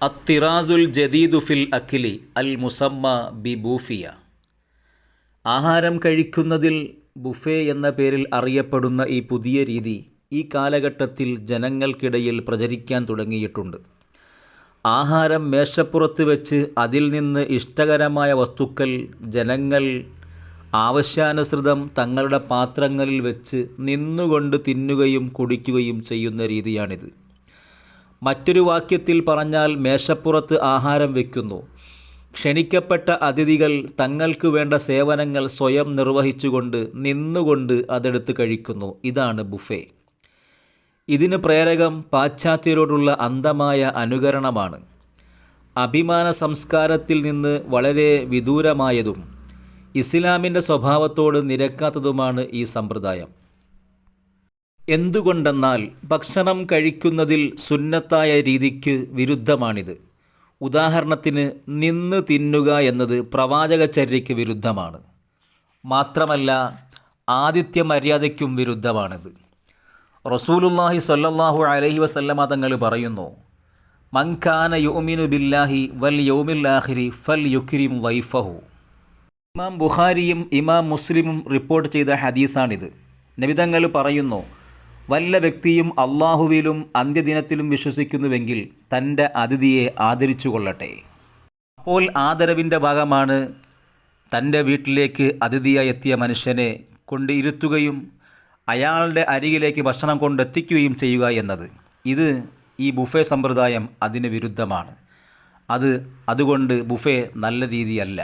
അത്തിറാസുൽ ജദീദു ഫിൽ അക്കിലി അൽ മുസമ്മ B ബൂഫിയ. ആഹാരം കഴിക്കുന്നതിൽ buffet എന്ന പേരിൽ അറിയപ്പെടുന്ന ഈ പുതിയ രീതി ഈ കാലഘട്ടത്തിൽ ജനങ്ങൾക്കിടയിൽ പ്രചരിക്കാൻ തുടങ്ങിയിട്ടുണ്ട്. ആഹാരം മേശപ്പുറത്ത് വെച്ച് അതിൽ നിന്ന് ഇഷ്ടകരമായ വസ്തുക്കൾ ജനങ്ങൾ ആവശ്യാനുസൃതം തങ്ങളുടെ പാത്രങ്ങളിൽ വെച്ച് നിന്നുകൊണ്ട് തിന്നുകയും കുടിക്കുകയും ചെയ്യുന്ന രീതിയാണിത്. മറ്റൊരു വാക്യത്തിൽ പറഞ്ഞാൽ മേശപ്പുറത്ത് ആഹാരം വയ്ക്കുന്നു. ക്ഷണിക്കപ്പെട്ട അതിഥികൾ തങ്ങൾക്ക് വേണ്ട സേവനങ്ങൾ സ്വയം നിർവഹിച്ചുകൊണ്ട് നിന്നുകൊണ്ട് അതെടുത്ത് കഴിക്കുന്നു. ഇതാണ് ബുഫേ. ഇതിന് പ്രേരകം പാശ്ചാത്യരോടുള്ള അന്ധമായ അനുകരണമാണ്. അഭിമാന സംസ്കാരത്തിൽ നിന്ന് വളരെ വിദൂരമായതും ഇസ്ലാമിൻ്റെ സ്വഭാവത്തോട് നിരക്കാത്തതുമാണ് ഈ സമ്പ്രദായം. എന്തുകൊണ്ടെന്നാൽ ഭക്ഷണം കഴിക്കുന്നതിൽ സുന്നത്തായ രീതിക്ക് വിരുദ്ധമാണിത്. ഉദാഹരണത്തിന് നിന്ന് തിന്നുക എന്നത് പ്രവാചകചര്യയ്ക്ക് വിരുദ്ധമാണ്. മാത്രമല്ല ആതിഥ്യ മര്യാദയ്ക്കും വിരുദ്ധമാണിത്. റസൂലുള്ളാഹി സ്വല്ലല്ലാഹു അലൈഹി വസല്ലമ തങ്ങൾ പറയുന്നു, മൻ കാന യുഅ്മിനു ബില്ലാഹി വൽ യൗമിൽ ആഖിരി ഫൽ യുക്രിം വൈഫഹു. ഇമാം ബുഖാരിയും ഇമാം മുസ്ലിമും റിപ്പോർട്ട് ചെയ്ത ഹദീസാണിത്. നബി തങ്ങൾ പറയുന്നു, വല്ല വ്യക്തിയും അള്ളാഹുവിലും അന്ത്യദിനത്തിലും വിശ്വസിക്കുന്നുവെങ്കിൽ തൻ്റെ അതിഥിയെ ആദരിച്ചു കൊള്ളട്ടെ. അപ്പോൾ ആദരവിൻ്റെ ഭാഗമാണ് തൻ്റെ വീട്ടിലേക്ക് അതിഥിയായി എത്തിയ മനുഷ്യനെ കൊണ്ട് ഇരുത്തുകയും അയാളുടെ അരികിലേക്ക് ഭക്ഷണം കൊണ്ടെത്തിക്കുകയും ചെയ്യുക എന്നത്. ഇത് ഈ ബുഫേ സമ്പ്രദായം അതിന് വിരുദ്ധമാണ്. അതുകൊണ്ട് ബുഫേ നല്ല രീതിയല്ല.